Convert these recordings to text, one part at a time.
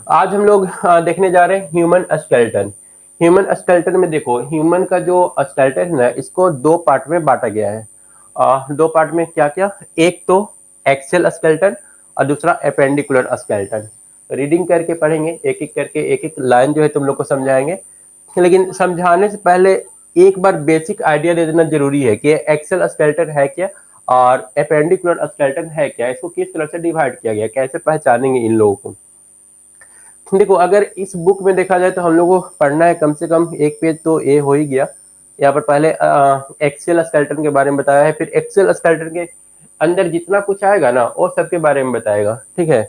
आज हम लोग देखने जा रहे हैं ह्यूमन स्केलेटन। ह्यूमन स्केलेटन में देखो, ह्यूमन का जो स्केलेटन है ना, इसको दो पार्ट में बांटा गया है। दो पार्ट में क्या क्या, एक तो एक्सियल स्केलेटन और दूसरा एपेंडिकुलर स्केलेटन। रीडिंग करके पढ़ेंगे, एक एक करके, एक एक लाइन जो है तुम लोग को समझाएंगे। लेकिन समझाने से पहले एक बार बेसिक आइडिया दे देना जरूरी है कि एक्सियल स्केलेटन है क्या और एपेंडिकुलर स्केलेटन है क्या, इसको किस तरह से डिवाइड किया गया, कैसे पहचानेंगे इन लोगों को। देखो, अगर इस बुक में देखा जाए तो हम लोग को पढ़ना है कम से कम एक पेज तो ए हो ही गया। यहाँ पर पहले एक्सेल स्केलेटन के बारे में बताया है, फिर एक्सेल स्केलेटन के अंदर जितना कुछ आएगा ना वो सबके बारे में बताएगा। ठीक है,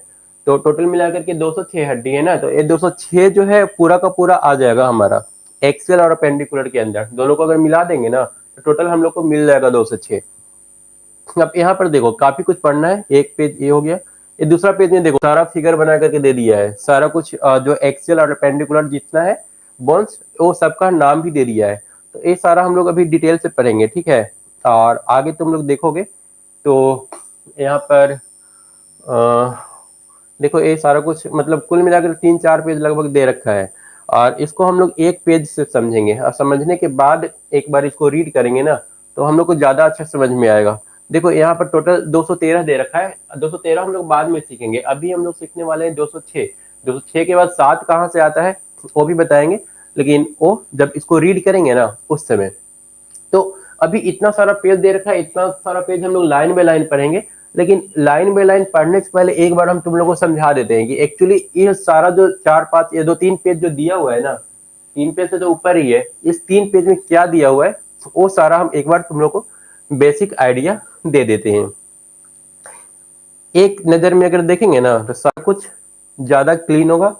तो टोटल मिलाकर के 206 हड्डी है ना, तो ये 206 जो है पूरा का पूरा आ जाएगा हमारा एक्सेल और अपेंडिकुलर के अंदर। दोनों को अगर मिला देंगे ना तो टोटल हम लोग को मिल जाएगा 206। अब यहाँ पर देखो काफी कुछ पढ़ना है, एक पेज ये हो गया। ये दूसरा पेज में देखो सारा फिगर बना करके दे दिया है, सारा कुछ जो एक्सियल और पेंडिकुलर जितना है बोन्स वो सबका नाम भी दे दिया है। तो ये सारा हम लोग अभी डिटेल से पढ़ेंगे, ठीक है। और आगे तुम लोग देखोगे तो यहाँ पर देखो ये सारा कुछ मतलब कुल मिलाकर 3-4 पेज लगभग दे रखा है। और इसको हम लोग एक पेज से समझेंगे और समझने के बाद एक बार इसको रीड करेंगे ना तो हम लोग को ज्यादा अच्छा समझ में आएगा। देखो यहाँ पर टोटल 213 दे रखा है, 213 हम लोग बाद में सीखेंगे, अभी हम लोग सीखने वाले हैं 206। 206 के बाद 7 कहाँ से आता है वो भी बताएंगे, लेकिन वो जब इसको रीड करेंगे ना उस समय। तो अभी इतना सारा पेज दे रखा है, इतना सारा पेज हम लोग लाइन बाय लाइन पढ़ेंगे। लेकिन लाइन बाय लाइन पढ़ने से पहले एक बार हम तुम लोग को समझा देते हैं कि एक्चुअली ये सारा जो 4-5 या 2-3 पेज जो दिया हुआ है ना, 3 पेज से तो ऊपर ही है, इस 3 पेज में क्या दिया हुआ है वो सारा हम एक बार तुम लोग को बेसिक आइडिया दे देते हैं। एक नजर में अगर देखेंगे ना तो सारा कुछ ज्यादा क्लीन होगा,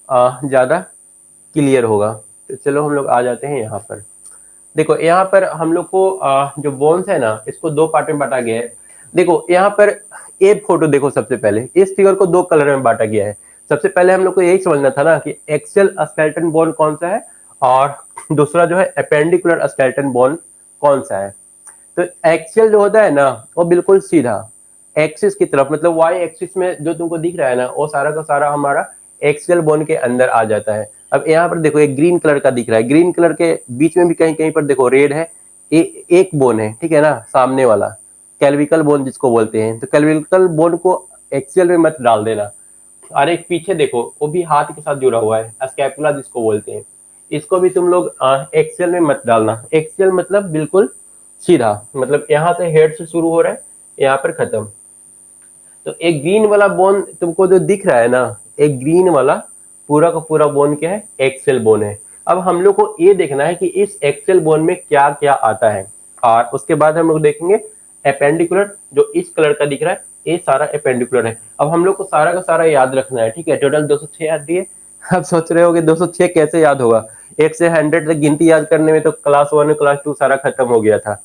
ज्यादा क्लियर होगा। तो चलो हम लोग आ जाते हैं यहाँ पर। देखो यहाँ पर हम लोग को जो बोन्स है ना इसको दो पार्ट में बांटा गया है। देखो यहाँ पर एक फोटो देखो, सबसे पहले इस फिगर को दो कलर में बांटा गया है। सबसे पहले हम लोग को यही समझना था ना कि एक्सियल स्केलेटन बोन कौन सा है और दूसरा जो है अपेंडिकुलर स्केलेटन बोन कौन सा है। तो एक्सियल जो होता है ना वो बिल्कुल सीधा एक्सिस की तरफ, मतलब वाई एक्सिस में जो तुमको दिख रहा है ना वो सारा का सारा हमारा एक्सियल बोन के अंदर आ जाता है। अब यहाँ पर देखो एक ग्रीन कलर का दिख रहा है, ग्रीन कलर के बीच में भी कहीं कहीं पर देखो रेड है। एक बोन है, ठीक है ना, सामने वाला कैल्विकल बोन जिसको बोलते हैं। तो कैल्विकल बोन को एक्सियल में मत डाल देना। और एक पीछे देखो वो भी हाथ के साथ जुड़ा हुआ है, स्कैपुला जिसको बोलते हैं, इसको भी तुम लोग एक्सियल में मत डालना। एक्सियल मतलब बिल्कुल सीधा, मतलब यहाँ से हेड से शुरू हो रहा है यहाँ पर खत्म। तो एक ग्रीन वाला बोन तुमको जो दिख रहा है ना, एक ग्रीन वाला पूरा का पूरा बोन क्या है, एक्सेल बोन है। अब हम लोग को ये देखना है कि इस एक्सेल बोन में क्या क्या आता है और उसके बाद हम लोग देखेंगे अपेंडिकुलर जो इस कलर का दिख रहा है ये सारा अपेंडिकुलर है। अब हम लोग को सारा का सारा याद रखना है, ठीक है। टोटल 206 याद दिए। अब सोच रहे होगे 206 कैसे याद होगा, 1 से 100 तक गिनती याद करने में तो क्लास 1 क्लास 2 सारा खत्म हो गया था।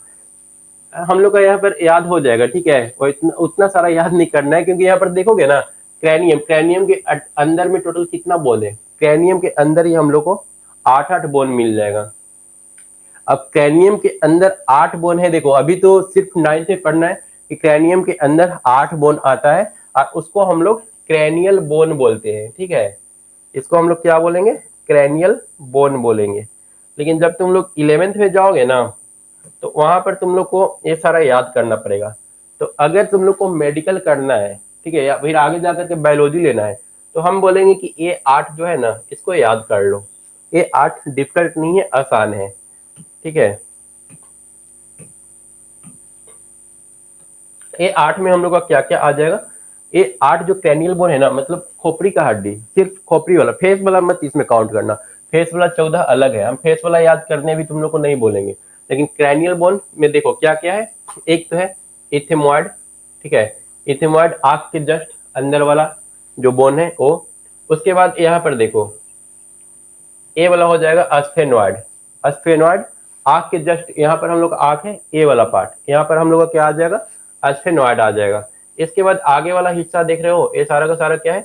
हम लोग का यहाँ पर याद हो जाएगा, ठीक है। और उतना सारा याद नहीं करना है क्योंकि यहाँ पर देखोगे ना क्रैनियम, क्रैनियम के अंदर में टोटल कितना बोन है, क्रैनियम के अंदर ही हम लोग को 8-8 बोन मिल जाएगा। अब क्रैनियम के अंदर 8 बोन है, देखो अभी तो सिर्फ 9th में पढ़ना है कि क्रैनियम के अंदर 8 बोन आता है और उसको हम लोग क्रैनियल बोन बोलते हैं, ठीक है। इसको हम लोग क्या बोलेंगे, क्रैनियल बोन बोलेंगे। लेकिन जब तुम लोग 11th में जाओगे ना तो वहां पर तुम लोग को ये सारा याद करना पड़ेगा। तो अगर तुम लोग को मेडिकल करना है, ठीक है, या फिर आगे जाकर के बायोलॉजी लेना है तो हम बोलेंगे कि ये 8 जो है ना इसको याद कर लो। ये 8 डिफिकल्ट नहीं है, आसान है, ठीक है। ये 8 में हम लोग का क्या क्या आ जाएगा, ये 8 जो क्रैनियल बोन है ना, मतलब खोपड़ी का हड्डी, सिर्फ खोपड़ी वाला, फेस वाला मत इसमें काउंट करना। फेस वाला 14 अलग है, हम फेस वाला याद करने भी तुम लोग को नहीं बोलेंगे। लेकिन क्रैनियल बोन में देखो क्या क्या है। एक तो है इथेमॉइड, ठीक है, इथेमॉइड आंख के जस्ट अंदर वाला जो बोन है वो। उसके बाद यहाँ पर देखो ए वाला हो जाएगा अस्फेनॉइड। अस्फेनॉइड आंख के जस्ट यहाँ पर हम लोग आंख है ए वाला पार्ट, यहाँ पर हम लोग का क्या आ जाएगा, अस्फेनॉइड आ जाएगा। इसके बाद आगे वाला हिस्सा देख रहे हो ये सारा का सारा क्या है,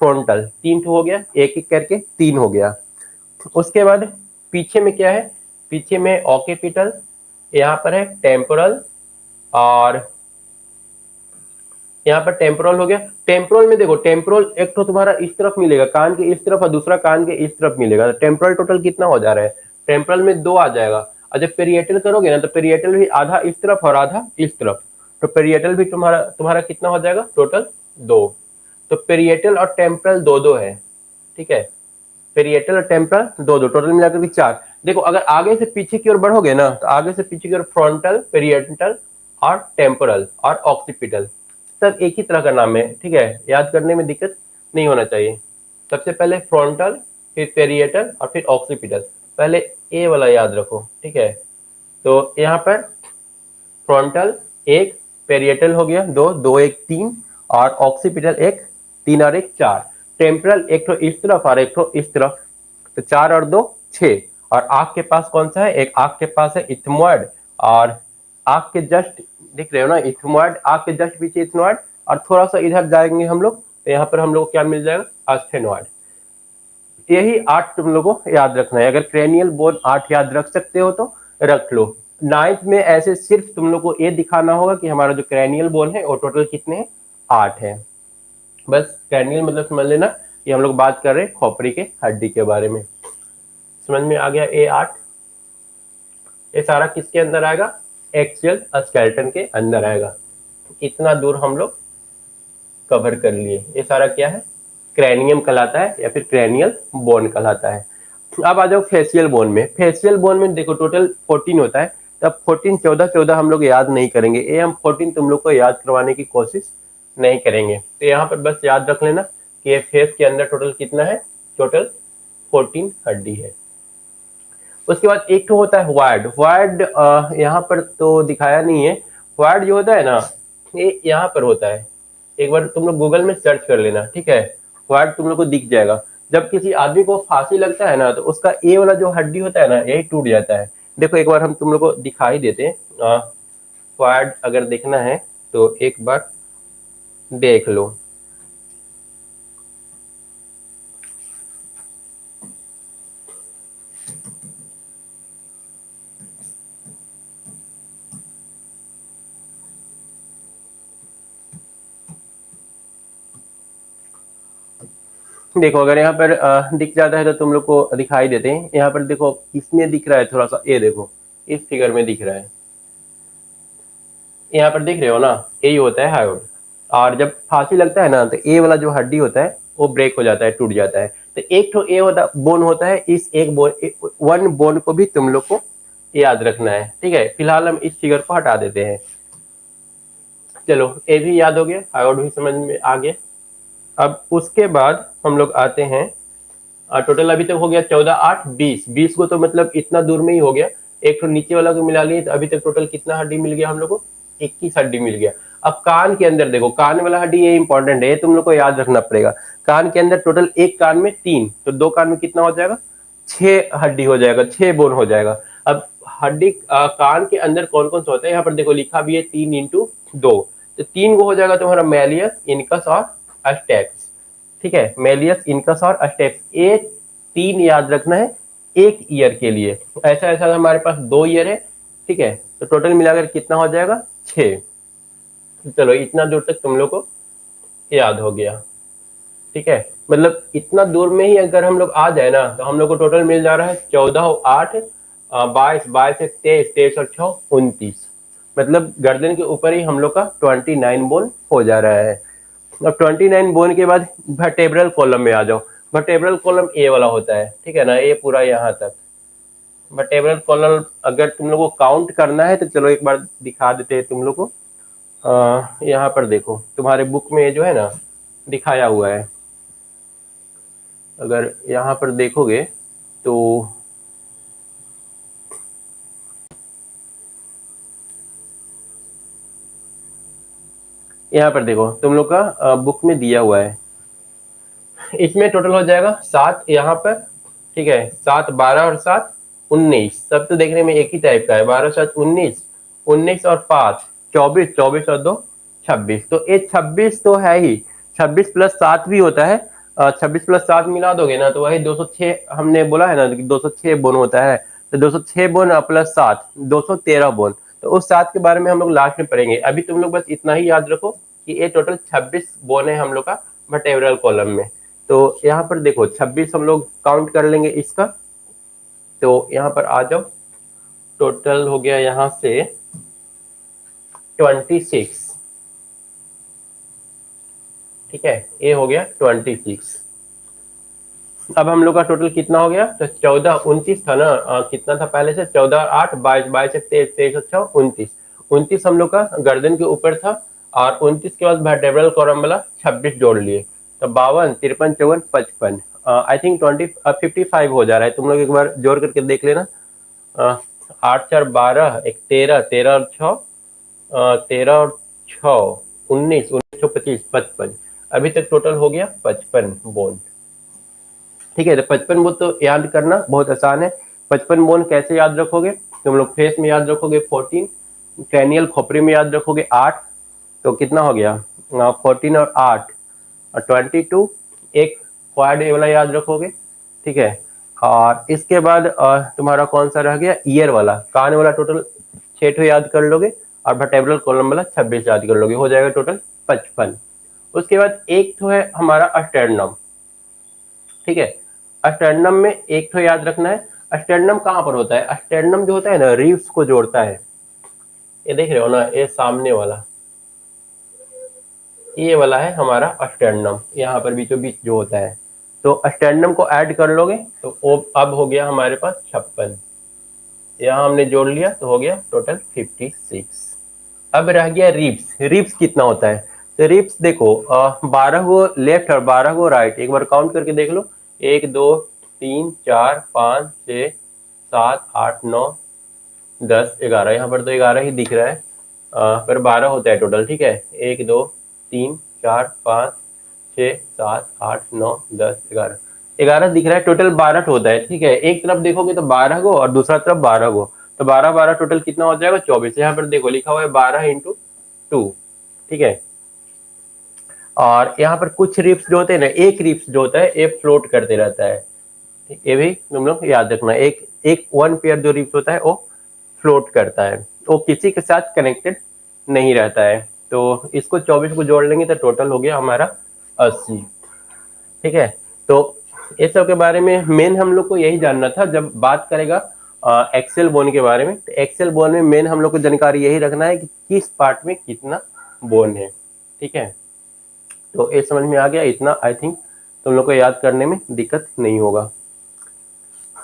फ्रंटल। 3 हो गया, एक एक करके 3 हो गया। उसके बाद पीछे में क्या है, पीछे में ऑक्सीपिटल, यहाँ पर है टेम्पोरल और यहाँ पर टेम्पोरल हो गया। टेम्पोरल में देखो, टेम्पोरल एक तो तुम्हारा इस तरफ मिलेगा, कान के इस तरफ, और दूसरा कान के इस तरफ मिलेगा। टेम्पोरल टोटल कितना हो जा रहा है? टेम्पोरल में 2 आ जाएगा। और जब पेरिएटल करोगे ना तो पेरिएटल भी आधा इस तरफ और आधा इस तरफ, तो पेरिएटल भी तुम्हारा तुम्हारा कितना हो जाएगा? टोटल 2। तो पेरिएटल और टेम्पोरल 2-2 है, ठीक है। पेरिएटल और टेम्पोरल 2-2, टोटल मिलाकर के 4। देखो अगर आगे से पीछे की ओर बढ़ोगे ना तो आगे से पीछे की ओर फ्रंटल, पेरिएटल और टेम्पोरल और ऑक्सीपिटल, सब एक ही तरह का नाम है, ठीक है। याद करने में दिक्कत नहीं होना चाहिए। सबसे पहले फ्रंटल, फिर पेरिएटल और फिर ऑक्सीपिटल। पहले ए वाला याद रखो, ठीक है। तो यहाँ पर फ्रंटल 1, पेरिएटल हो गया 2, 2 1 3, और ऑक्सीपिटल 1, 3 और 1 4। टेम्पोरल एक तो इस तरफ और एक तो इस तरफ, तो 4 और 2 6। और आँख के पास कौन सा है? एक आँख के पास है इथमोइड, और आँख के जस्ट दिख रहे हो ना, इथमोइड, आँख के जस्ट पीछे इथमोइड, और थोड़ा सा इधर जाएंगे हम लोग तो यहाँ पर हम लोग को क्या मिल जाएगा? आस्थेनोइड। यही 8 तुम लोगों को याद रखना है। अगर क्रेनियल बोन 8 याद रख सकते हो तो रख लो। 9th में ऐसे सिर्फ तुम लोग को ये दिखाना होगा कि हमारा जो क्रेनियल बोन है वो टोटल कितने हैं? 8 है। बस क्रेनियल मतलब समझ लेना कि हम लोग बात कर रहे हैं खोपड़ी के हड्डी के बारे में। समझ में आ गया? A8 ये सारा किसके अंदर आएगा? एक्सियल स्केलेटन के अंदर आएगा। इतना दूर हम लोग कवर कर लिए। ये सारा क्या है? क्रैनियम कहलाता है या फिर क्रैनियल बोन कहलाता है। अब आ जाओ फेशियल बोन में। फेशियल बोन में देखो टोटल 14 होता है, तब 14 14 हम लोग याद नहीं करेंगे। ये हम 14 तुम लोग को याद करवाने की कोशिश नहीं करेंगे। तो यहाँ पर बस याद रख लेना कि ये फेस के अंदर टोटल कितना है? टोटल 14 हड्डी है। उसके बाद एक तो होता है वार्ड। वार्ड यहाँ पर तो दिखाया नहीं है। वार्ड जो होता है ना, ये यहाँ पर होता है। एक बार तुम लोग गूगल में सर्च कर लेना, ठीक है। वार्ड तुम लोग को दिख जाएगा। जब किसी आदमी को फांसी लगता है ना तो उसका ए वाला जो हड्डी होता है ना, यही टूट जाता है। देखो एक बार हम तुम लोग को दिखाई देते हैं। वार्ड अगर देखना है तो एक बार देख लो। देखो अगर यहाँ पर दिख जाता है तो तुम लोग को दिखाई देते हैं। यहाँ पर देखो इसमें दिख रहा है थोड़ा सा, ये देखो इस फिगर में दिख रहा है, यहाँ पर दिख रहे हो ना, यही होता है हायोड। और जब फांसी लगता है ना तो ए वाला जो हड्डी होता है वो ब्रेक हो जाता है, टूट जाता है। तो एक तो ए होता बोन होता है, इस एक बोन, वन बोन को भी तुम लोग को याद रखना है, ठीक है। फिलहाल हम इस फिगर को हटा देते हैं। चलो ए भी याद हो गया, हायोड भी समझ में आ गया। अब उसके बाद हम लोग आते हैं, टोटल अभी तक हो गया 14 8 20। 20 को तो मतलब इतना दूर में ही हो गया। एक तो नीचे वाला को मिला लिए तो अभी तक टोटल कितना हड्डी मिल गया हम लोग को? 21 हड्डी मिल गया। अब कान के अंदर देखो, कान वाला हड्डी ये इंपॉर्टेंट है, ये तुम लोग को याद रखना पड़ेगा। कान के अंदर टोटल एक कान में 3, तो 2 कान में कितना हो जाएगा? 6 हड्डी हो जाएगा, 6 बोन हो जाएगा। अब हड्डी कान के अंदर कौन कौन सा होता है? यहाँ पर देखो लिखा भी है 3 इंटू 2, तो 3 को हो जाएगा तुम्हारा मैलियस, इनकस और अस्टेप्स, ठीक है। मेलियस, इनकस और अस्टेप्स, ये 3 याद रखना है एक ईयर के लिए। ऐसा ऐसा हमारे पास 2 ईयर है, ठीक है। तो टोटल मिलाकर कितना हो जाएगा? 6। चलो इतना दूर तक तुम लोग को याद हो गया, ठीक है। मतलब इतना दूर में ही अगर हम लोग आ जाए ना तो हम लोग को टोटल मिल जा रहा है 14 8 22, 22 23, 23 और 6 29। मतलब गर्दन के ऊपर ही हम लोग का 29 बोन हो जा रहा है। अब 29 बोन के बाद वर्टेब्रल कॉलम में आ जाओ। वर्टेब्रल कॉलम ए वाला होता है, ठीक है ना, ये पूरा यहाँ तक। वर्टेब्रल कॉलम अगर तुम लोग को काउंट करना है तो चलो एक बार दिखा देते हैं तुम लोग को। यहाँ पर देखो तुम्हारे बुक में ये जो है ना दिखाया हुआ है, अगर यहाँ पर देखोगे तो यहाँ पर देखो तुम लोग का बुक में दिया हुआ है। इसमें टोटल हो जाएगा 7 यहाँ पर, ठीक है। 7 12 और 7 19, सब तो देखने में एक ही टाइप का है। 12 7 19, 19 और 5 24, 24 और 2 26। तो ये 26 तो है ही, 26 प्लस 7 भी होता है। 26 प्लस 7 मिला दोगे ना तो वही 206, हमने बोला है ना कि 206 बोन होता है। तो 206 बोन प्लस 7 213 बोन। तो उस 7 के बारे में हम लोग लास्ट में पढ़ेंगे। अभी तुम लोग बस इतना ही याद रखो कि ये टोटल 26 बोन है हम लोग का वर्टेब्रल कॉलम में। तो यहाँ पर देखो 26 हम लोग काउंट कर लेंगे इसका, तो यहाँ पर आ जाओ, टोटल हो गया यहाँ से 26, ठीक है, ये हो गया 26। अब हम लोग का टोटल कितना हो गया, तो 14 29 था ना, कितना था पहले से, 14 8 22 22 23 23 अच्छा 29, 29 हम लोग का गर्दन के ऊपर था, और 29 के बाद वर्टेब्रल कॉलम वाला 26 जोड़ लिए, तो 52 53 54 55, आई थिंक 55 हो जा रहा है, तुम लोग एक बार जोड़ करके देख लेना। 8 4 12 एक 13 13 और 6 13 और 6 19 19 25 55, अभी तक टोटल हो गया 55 बोन, ठीक है। तो 55 बोन तो याद करना बहुत आसान है। 55 बोन कैसे याद रखोगे, तुम लोग फेस में याद रखोगे 14, क्रैनियल खोपड़ी में याद रखोगे 8, तो कितना हो गया 14 और 8 और 22, एक क्वाड वाला याद रखोगे, ठीक है। और इसके बाद तुम्हारा कौन सा रह गया, ईयर वाला, कान वाला टोटल 6 ठो याद कर लोगे, और वर्टेब्रल कॉलम वाला 26 याद कर लोगे, हो जाएगा टोटल 55। उसके बाद एक तो है हमारा अस्टर्नम, ठीक है। अस्टर्नम में एक तो याद रखना है, अस्टर्नम कहाँ पर होता है, अस्टर्नम जो होता है ना रिब्स को जोड़ता है, ये देख रहे हो ना, ये सामने वाला, ये वाला है हमारा अस्टर्नम, यहाँ पर बीचों बीच जो होता है, तो अस्टर्नम को ऐड कर लोगे तो वो अब हो गया हमारे पास 56, यहाँ हमने जोड़ लिया तो हो गया टोटल 56। अब रह गया रिब्स, रिब्स कितना होता है, तो रिब्स देखो 12 गो लेफ्ट और 12 गो राइट, एक बार काउंट करके देख लो, 1 2 3 4 5 6 7 8 9 10 11, यहाँ पर तो 11 ही दिख रहा है, पर 12 होता है टोटल, ठीक है। 1 2 3 4 5 6 7 8 9 10 11, 11 दिख रहा है, टोटल 12 होता है, ठीक है। एक तरफ देखोगे तो 12 गो और दूसरा तरफ 12 गो, तो 12 12 टोटल कितना हो जाएगा 24, यहाँ पर देखो लिखा हुआ है 12 इंटू 2, ठीक है। और यहाँ पर कुछ रिप्स जो होते हैं ना, एक रिप्स जो होता है ये फ्लोट करते रहता है, ये भी तुम लोग याद रखना, एक एक वन पेयर जो रिप्स होता है वो फ्लोट करता है, वो किसी के साथ कनेक्टेड नहीं रहता है, तो इसको 24 को जोड़ लेंगे तो टोटल हो गया हमारा 80, ठीक है। तो इस सब के बारे में मेन हम लोग को यही जानना था, जब बात करेगा एक्सेल बोन के बारे में, तो एक्सेल बोन में मेन हम लोग को जानकारी यही रखना है कि किस पार्ट में कितना बोन है, ठीक है। तो ये समझ में आ गया, इतना आई थिंक तुम लोग को याद करने में दिक्कत नहीं होगा।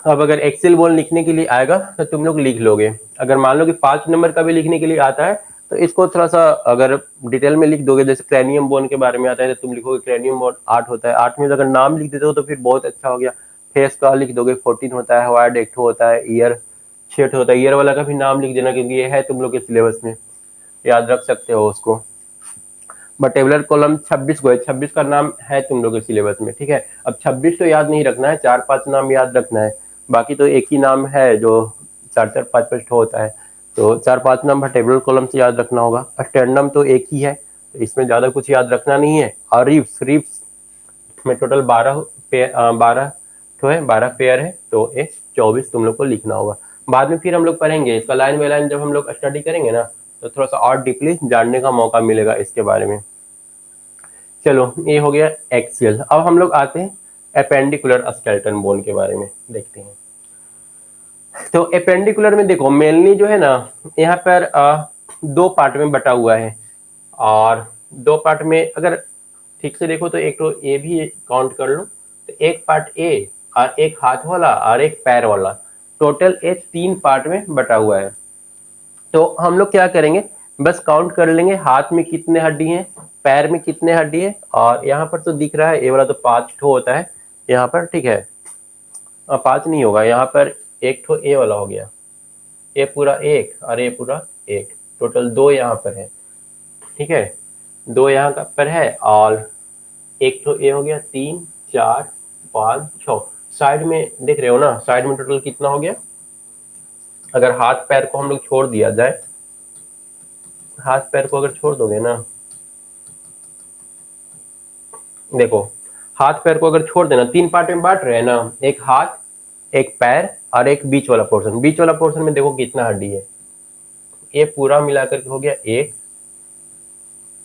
अब अगर एक्सेल बोन लिखने के लिए आएगा तो तुम लोग लिख लोगे, अगर मान लो कि 5 नंबर का भी लिखने के लिए आता है तो इसको थोड़ा सा अगर डिटेल में लिख दोगे, जैसे क्रैनियम बोन के बारे में आता है तो तुम लिखोगे क्रैनियम बोन 8 होता है, 8 में अगर नाम लिख देते हो तो फिर बहुत अच्छा हो गया। फेस का लिख दोगे 14 होता है, हार्ड 1 होता है, ईयर 6 होता है, ईयर वाला का भी नाम लिख देना क्योंकि ये है तुम लोग के सिलेबस में, याद रख सकते हो उसको। वर्टेब्रल कॉलम 26 को है, 26 का नाम है तुम लोग के सिलेबस में, ठीक है। अब 26 तो याद नहीं रखना है, 4-5 नाम याद रखना है, बाकी तो एक ही नाम है जो 4-4 5-5 होता है, तो 4-5 नाम वर्टेब्रल कॉलम से याद रखना होगा। स्टर्नम तो एक ही है, तो इसमें ज्यादा कुछ याद रखना नहीं है। और रिब्स, रिब्स में टोटल 12 तो है, 12 पेयर है, तो ये 24 तुम लोग को लिखना होगा। बाद में फिर हम लोग पढ़ेंगे इसका लाइन बाय लाइन, जब हम लोग स्टडी करेंगे ना तो थोड़ा सा और डीपली जानने का मौका मिलेगा इसके बारे में। चलो ये हो गया एक्सियल। अब हम लोग आते हैं एपेंडिकुलर स्केलेटन बोन के बारे में देखते हैं। तो एपेंडिकुलर में देखो मेनली जो है ना, यहाँ पर दो पार्ट में बटा हुआ है, और दो पार्ट में अगर ठीक से देखो तो एक तो ए भी काउंट कर लो, तो एक पार्ट ए और एक हाथ वाला और एक पैर वाला, टोटल ए 3 पार्ट में बटा हुआ है। तो हम लोग क्या करेंगे, बस काउंट कर लेंगे हाथ में कितने हड्डी हैं, पैर में कितने हड्डी है, और यहाँ पर तो दिख रहा है ये वाला तो 5 ठो होता है यहाँ पर, ठीक है। 5 नहीं होगा, यहाँ पर एक ठो ए वाला हो गया, ये पूरा एक और ये पूरा एक, टोटल 2 यहाँ पर है, ठीक है। 2 यहाँ पर है और एक ठो ए हो गया, 3 4 5 6, साइड में देख रहे हो ना, साइड में टोटल कितना हो गया। अगर हाथ पैर को हम लोग छोड़ दिया जाए, हाथ पैर को अगर छोड़ दोगे ना, देखो हाथ पैर को अगर छोड़ देना, 3 पार्ट में बांट रहे हैं ना, एक हाथ एक पैर और एक बीच वाला पोर्शन, बीच वाला पोर्शन में देखो कितना हड्डी है, ये पूरा मिलाकर के हो गया एक,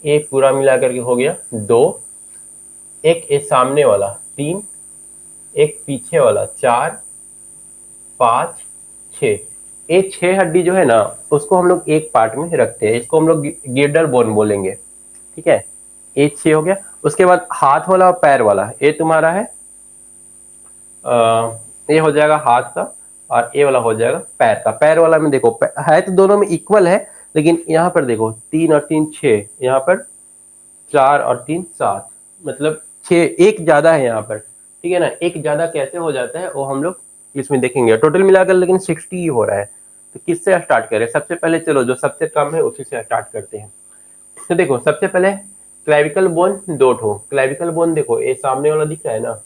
ए पूरा मिला करके हो गया 2, एक ए सामने वाला 3, एक पीछे वाला 4, 5, 6। ये 6 हड्डी जो है ना उसको हम लोग एक पार्ट में रखते हैं, इसको हम लोग गिर्डर बोन बोलेंगे। ठीक है, ये 6 हो गया। उसके बाद हाथ वाला और पैर वाला ये तुम्हारा है, ये हो जाएगा हाथ का, और ये वाला हो जाएगा पैर का। पैर वाला में देखो है तो दोनों में इक्वल है, लेकिन यहाँ पर देखो 3 और 3 6, यहाँ पर 4 और 3 7, मतलब 6 एक ज्यादा है यहाँ पर। ठीक है ना, एक ज्यादा कैसे हो जाता है वो हम लोग इसमें देखेंगे। टोटल मिलाकर लेकिन 60 ही हो रहा है। तो किससे स्टार्ट करें? सबसे पहले चलो जो सबसे कम है उसी से स्टार्ट करते हैं। तो देखो सबसे पहले क्लेविकल बोन 2 ठो। क्लेविकल बोन देखो ये सामने वाला दिख रहा है ना,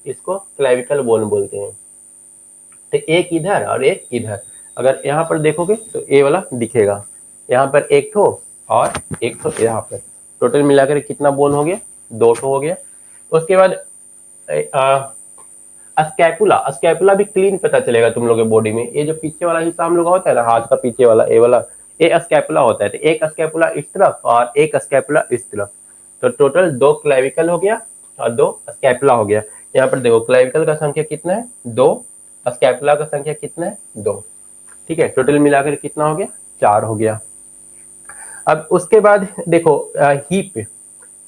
इसको क्लेविकल बोन बोलते हैं। तो एक इधर और एक इधर, अगर यहाँ पर देखोगे तो ये वाला दिखेगा, यहाँ पर एक ठो और एक ठो यहाँ पर। टोटल मिलाकर कितना बोन हो गया? 2 ठो हो गया। उसके बाद स्कैपुला। स्कैपुला भी क्लीन पता चलेगा तुम लोगों के बॉडी में। ये जो पीछे वाला हिस्सा हम लोग होता है ना, हाथ का पीछे वाला ये वाला, ये स्कैपुला होता है। तो एक स्कैपुला इस तरफ और एक स्कैपुला इस तरफ, तो टोटल 2 क्लेविकल हो गया और 2 स्कैपुला हो गया। यहाँ पर देखो क्लेविकल का संख्या कितना है? 2। स्कैपुला का संख्या कितना है? 2। ठीक है, टोटल मिलाकर कितना हो गया? 4 हो गया। अब उसके बाद देखो हीप।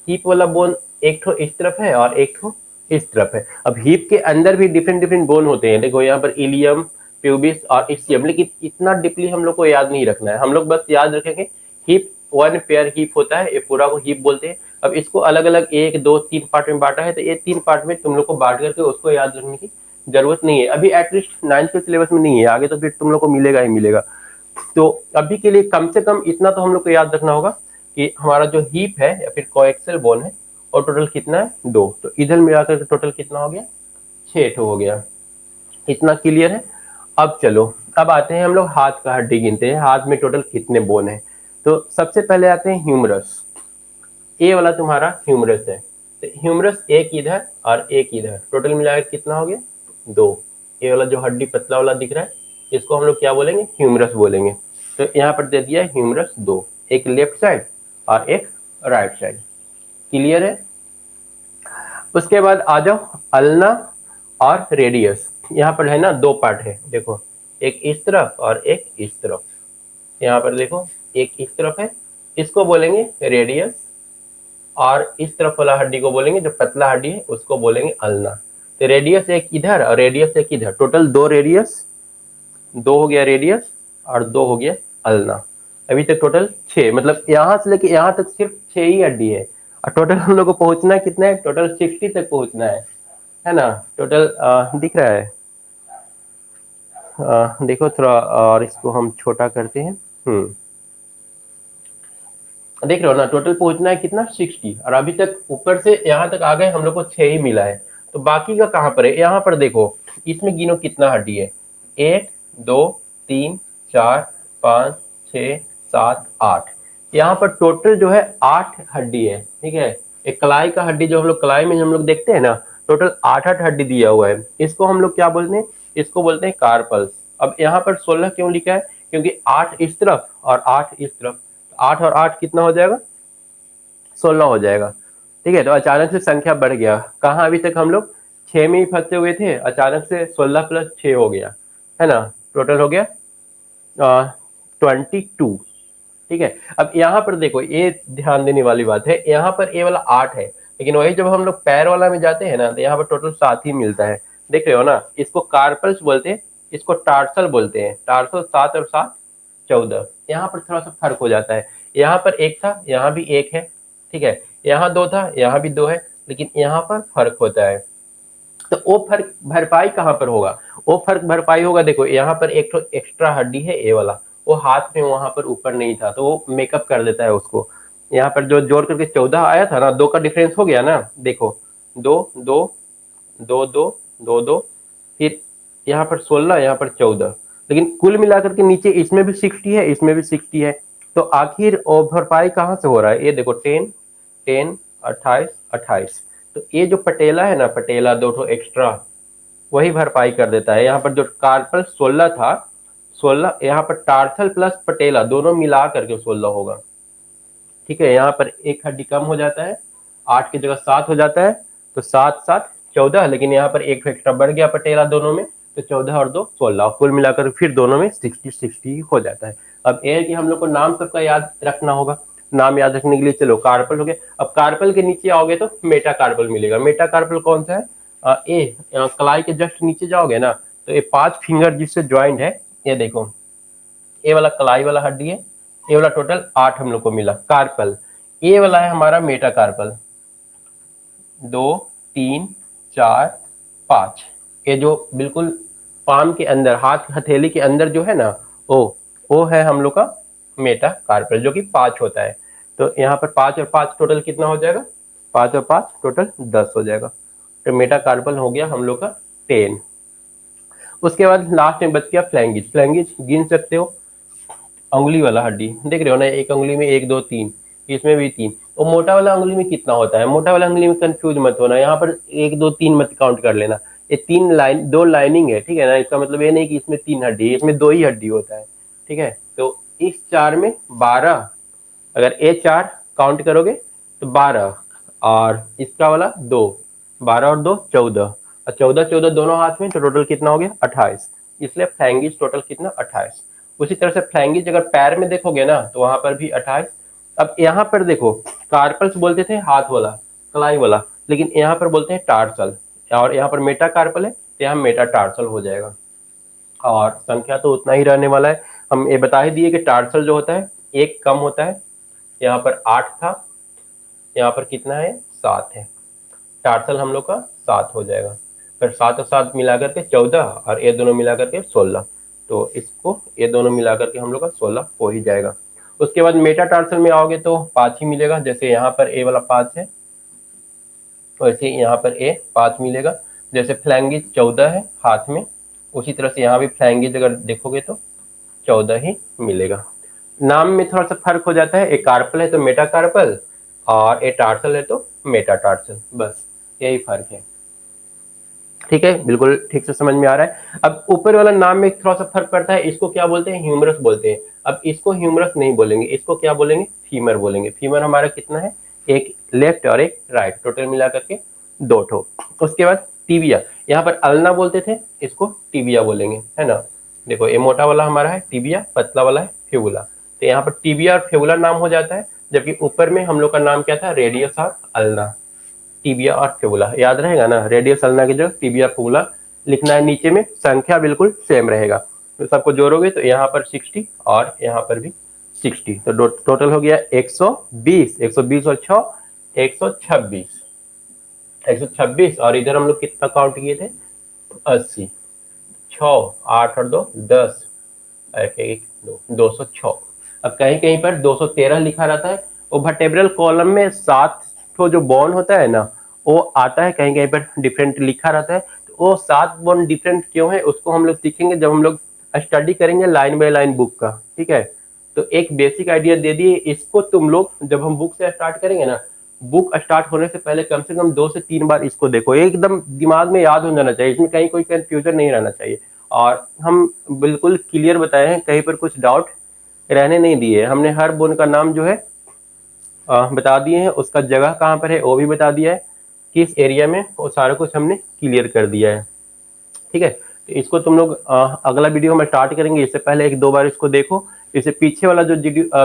हीप वाला बोन एक ठो इस तरफ है और एक ठो इस तरफ है। अब हीप के अंदर भी डिफरेंट डिफरेंट बोन होते हैं। देखो यहाँ पर इलियम, प्यूबिस और इस्कियम, लेकिन इतना डीपली हम लोग को याद नहीं रखना है। हम लोग बस याद रखेंगे हीप, 1 पेयर हीप होता है, ये पूरा को हीप बोलते हैं। अब इसको अलग अलग 1 2 3 पार्ट में बांटा है, तो ये 3 पार्ट में तुम लोग को बांट करके उसको याद रखने की जरूरत नहीं है। अभी एटलीस्ट 9th के सिलेबस में नहीं है, आगे तो फिर तुम लोग को मिलेगा ही मिलेगा। तो अभी के लिए कम से कम इतना तो हम लोग को याद रखना होगा कि हमारा जो हीप है या फिर कोएक्सियल बोन है, और टोटल कितना है? 2। तो इधर मिलाकर टोटल कितना हो गया? 6 ठो हो गया। इतना क्लियर है? अब चलो, अब आते हैं हम लोग हाथ का हड्डी गिनते हैं, हाथ में टोटल कितने बोन है। तो सबसे पहले आते हैं ह्यूमरस। ये वाला तुम्हारा ह्यूमरस है। तो ह्यूमरस एक इधर और एक इधर, टोटल मिलाकर कितना हो गया? 2। ये वाला जो हड्डी पतला वाला दिख रहा है, इसको हम लोग क्या बोलेंगे? ह्यूमरस बोलेंगे। तो यहाँ पर दे दिया ह्यूमरस 2, एक लेफ्ट साइड और एक राइट साइड। क्लियर है? उसके बाद आ जाओ अल्ना और रेडियस। यहाँ पर है ना 2 पार्ट है, देखो एक इस तरफ और एक इस तरफ। यहाँ पर देखो एक इस तरफ है, इसको बोलेंगे रेडियस, और इस तरफ वाला हड्डी को बोलेंगे, जो पतला हड्डी है उसको बोलेंगे अल्ना। तो रेडियस एक इधर और रेडियस एक इधर, टोटल 2 रेडियस, 2 हो गया रेडियस और 2 हो गया अल्ना। अभी तक टोटल 6, मतलब यहाँ से लेके यहाँ तक सिर्फ 6 ही हड्डी है, और टोटल हम लोग को पहुंचना कितना है? टोटल 60 तक पहुंचना है ना? टोटल दिख रहा है? देखो थोड़ा और इसको हम छोटा करते हैं। देख रहे हो ना, टोटल पहुंचना है कितना? 60, और अभी तक ऊपर से यहाँ तक आ गए हम लोग को 6 ही मिला है। तो बाकी का कहाँ पर है? यहाँ पर देखो, इसमें गिनो कितना हड्डी है? 1 2 3 4 5 6 7 8। यहाँ पर टोटल जो है 8 हड्डी है। ठीक है, एक कलाई का हड्डी जो हम लोग कलाई में हम लोग देखते हैं ना, टोटल 8 हड्डी दिया हुआ है। इसको हम लोग क्या बोलते हैं? इसको बोलते हैं कार्पल्स। अब यहाँ पर 16 क्यों लिखा है? क्योंकि 8 इस तरफ और 8 इस तरफ, 8 और 8 कितना हो जाएगा? 16 हो जाएगा। ठीक है, तो अचानक से संख्या बढ़ गया। कहाँ अभी तक हम लोग 6 में ही फंसे हुए थे, अचानक से 16 प्लस 6 हो गया, है ना? टोटल हो गया 22। ठीक है, अब यहाँ पर देखो, ये ध्यान देने वाली बात है, यहाँ पर ये वाला 8 है, लेकिन वही जब हम लोग पैर वाला में जाते हैं ना, तो यहाँ पर टोटल 7 ही मिलता है। देख रहे हो ना, इसको कार्पल्स बोलते हैं, इसको टार्सल बोलते हैं। टार्सल 7 और 7 14। यहाँ पर थोड़ा सा फर्क हो जाता है, यहाँ पर 1 था, यहाँ भी 1 है। ठीक है, यहाँ 2 था, यहाँ भी 2 है, लेकिन यहाँ पर फर्क होता है। तो वो फर्क भरपाई कहाँ पर होगा? वो फर्क भरपाई होगा, देखो यहाँ पर एक तो एक्स्ट्रा हड्डी है ये वाला, वो हाथ में वहां पर ऊपर नहीं था, तो वो मेकअप कर देता है उसको। यहाँ पर जो जोड़ करके 14 आया था ना, 2 का डिफरेंस हो गया ना, देखो 2 2 2 2 2 2, फिर यहाँ पर 16, यहाँ पर 14, लेकिन कुल मिलाकर के नीचे इसमें भी 60 है, इसमें भी 60 है। तो आखिर भरपाई कहाँ से हो रहा है? ये देखो 10 10 28 28। तो ये जो पटेला है ना, पटेला 2 ठो एक्स्ट्रा, वही भरपाई कर देता है। यहाँ पर जो कार्पल 16 था, 16, यहाँ पर टार्सल प्लस पटेला दोनों मिला करके 16 होगा। ठीक है, यहाँ पर एक हड्डी कम हो जाता है, 8 की जगह 7 हो जाता है, तो 7 7 14, लेकिन यहाँ पर एक एक्स्ट्रा बढ़ गया पटेला दोनों में, तो 14 और 2 16, कुल मिलाकर फिर दोनों में 60 60 हो जाता है। अब ये है कि हम लोग को नाम सबका याद रखना होगा। नाम याद रखने के लिए चलो कार्पल हो गया। अब कार्पल के नीचे आओगे तो मेटा कार्पल मिलेगा। मेटा कार्पल कौन सा है? कलाई के जस्ट नीचे जाओगे ना, तो ये 5 फिंगर जिससे ज्वाइंट है, ये देखो, ये वाला कलाई वाला हड्डी है, ये वाला टोटल 8 हम लोग को मिला कार्पल। ये वाला है हमारा मेटा कार्पल, 2 3 4 5, ये जो बिल्कुल पाम के अंदर, हाथ हथेली के अंदर जो है ना, वो है हम लोग का मेटा कार्पल, जो कि 5 होता है। तो यहाँ पर 5 और 5 टोटल कितना हो जाएगा? 5 और 5 टोटल 10 हो जाएगा। तो मेटा कार्पल हो गया हम लोग का 10। उसके बाद लास्ट में बच गया फ्लैंगिज। फ्लैंगिज गिन सकते हो, उंगली वाला हड्डी देख रहे हो ना, एक उंगली में 1 2 3, इसमें भी 3। तो मोटा वाला उंगली में कितना होता है? मोटा वाला उंगली में कंफ्यूज मत होना, यहाँ पर 1 2 3 मत काउंट कर लेना। ये 3 लाइन, 2 लाइनिंग है, ठीक है ना, इसका मतलब ये नहीं कि इसमें 3 हड्डी, इसमें 2 ही हड्डी होता है, ठीक है। तो इस 4 में 12, अगर ये 4 काउंट करोगे तो 12, और इसका वाला 2, 12 और 2 14, और 14 14 दोनों हाथ में, तो टोटल कितना हो गया? 28। इसलिए फ्लैंगिज टोटल कितना? 28। उसी तरह से फ्लैंगिज अगर पैर में देखोगे ना, तो वहां पर भी 28। अब यहाँ पर देखो, कार्पल्स बोलते थे हाथ वाला, कलाई वाला, लेकिन यहाँ पर बोलते हैं टार्सल, और यहाँ पर मेटा कार्पल है, तो यहाँ मेटा टार्सल हो जाएगा। और संख्या तो उतना ही रहने वाला है। हम ये बता ही दिए कि टार्सल जो होता है एक कम होता है, यहाँ पर 8 था, यहाँ पर कितना है? 7 है। टार्सल हम लोग का 7 हो जाएगा। फिर 7 और 7 मिला करके 14, और ये दोनों मिला करके 16, तो इसको ये दोनों मिला करके हम लोग का 16 हो ही जाएगा। उसके बाद मेटा टार्सल में आओगे तो 5 ही मिलेगा, जैसे यहाँ पर ए वाला 5 है, वैसे यहाँ पर ए 5 मिलेगा। जैसे फ्लैंगिज 14 है हाथ में, उसी तरह से यहाँ भी फ्लैंगिज अगर देखोगे तो 14 ही मिलेगा। नाम में थोड़ा सा फर्क हो जाता है, एक कार्पल है तो मेटा कार्पल, और एक टार्सल है तो मेटा टार्सल, बस यही फर्क है। ठीक है, बिल्कुल ठीक से समझ में आ रहा है। अब ऊपर वाला नाम में थोड़ा सा फर्क पड़ता है, इसको क्या बोलते हैं? ह्यूमरस बोलते हैं। अब इसको ह्यूमरस नहीं बोलेंगे, इसको क्या बोलेंगे? फीमर बोलेंगे। फीमर हमारा कितना है? एक लेफ्ट और एक राइट, टोटल मिला करके 2 ठो। उसके बाद टीबिया, यहाँ पर अल्ना बोलते थे, इसको टीबिया बोलेंगे, है ना। देखो ये मोटा वाला हमारा है टीबिया, पतला वाला है फ्यूला, तो यहाँ पर टीबिया और फ्यूला नाम हो जाता है। जबकि ऊपर में हम लोग का नाम क्या था? रेडियस और अल्ना। टिबिया और फिबुला याद रहेगा ना, रेडियस अल्ना की जगह टिबिया फिबुला लिखना है। नीचे में संख्या बिल्कुल सेम रहेगा, तो सबको जोड़ोगे तो यहाँ पर 60 और यहाँ पर भी 60, तो टोटल हो गया 120। 120 और 6 126, 126। और इधर हम लोग कितना काउंट किए थे? 80, 6 8 और 2 10, 1 1 2 206। अब कहीं कहीं पर 213 लिखा रहता है, वो वर्टेब्रल कॉलम में 7 तो जो बोन होता है ना, वो आता है, कहीं कहीं पर डिफरेंट लिखा रहता है। तो वो 7 बोन डिफरेंट क्यों है, उसको हम लोग सीखेंगे जब हम लोग स्टडी करेंगे लाइन बाय लाइन बुक का, ठीक है। तो एक बेसिक आइडिया दे दिए, इसको तुम लोग जब हम बुक से स्टार्ट करेंगे ना, बुक स्टार्ट होने से पहले कम से कम 2 से 3 बार इसको देखो, एकदम दिमाग में याद हो जाना चाहिए, इसमें कहीं कोई कंफ्यूजन नहीं रहना चाहिए। और हम बिल्कुल क्लियर बताए हैं, कहीं पर कुछ डाउट रहने नहीं दिए। हमने हर बोन का नाम जो है बता दिए हैं, उसका जगह कहाँ पर है वो भी बता दिया है, किस एरिया में, वो सारा कुछ हमने क्लियर कर दिया है, ठीक है। तो इसको तुम लोग अगला वीडियो में स्टार्ट करेंगे, इससे पहले 1 2 बार इसको देखो। इससे पीछे वाला जो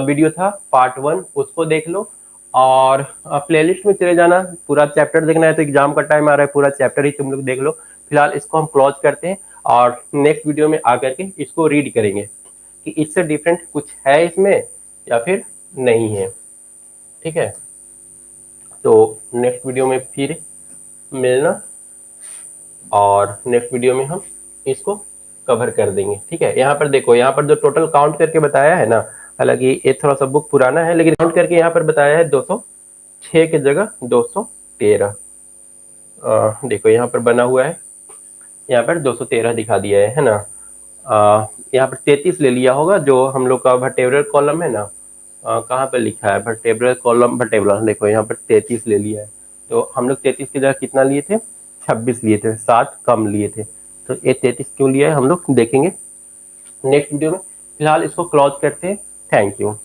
वीडियो था पार्ट 1, उसको देख लो, और प्लेलिस्ट में चले जाना। पूरा चैप्टर देखना है तो एग्जाम का टाइम आ रहा है, पूरा चैप्टर ही तुम लोग देख लो। फिलहाल इसको हम क्लोज करते हैं, और नेक्स्ट वीडियो में आकर के इसको रीड करेंगे कि इससे डिफरेंट कुछ है इसमें या फिर नहीं है, ठीक है। तो नेक्स्ट वीडियो में फिर मिलना, और नेक्स्ट वीडियो में हम इसको कवर कर देंगे, ठीक है। यहाँ पर देखो, यहाँ पर जो टोटल काउंट करके बताया है ना, हालांकि ये थोड़ा सा बुक पुराना है, लेकिन काउंट करके यहाँ पर बताया है 206 की जगह 213। देखो यहाँ पर बना हुआ है, यहाँ पर 213 दिखा दिया है ना। यहाँ पर 33 ले लिया होगा, जो हम लोग का वर्टेब्रल कॉलम है ना, कहाँ पर लिखा है वर्टेब्रल कॉलम, वर्टेब्रल देखो यहाँ पर 33 ले लिया है। तो हम लोग 33 की जगह कितना लिए थे? 26 लिए थे, 7 कम लिए थे। तो ये 33 क्यों लिया है हम लोग देखेंगे नेक्स्ट वीडियो में। फिलहाल इसको क्लोज करते हैं। Thank you.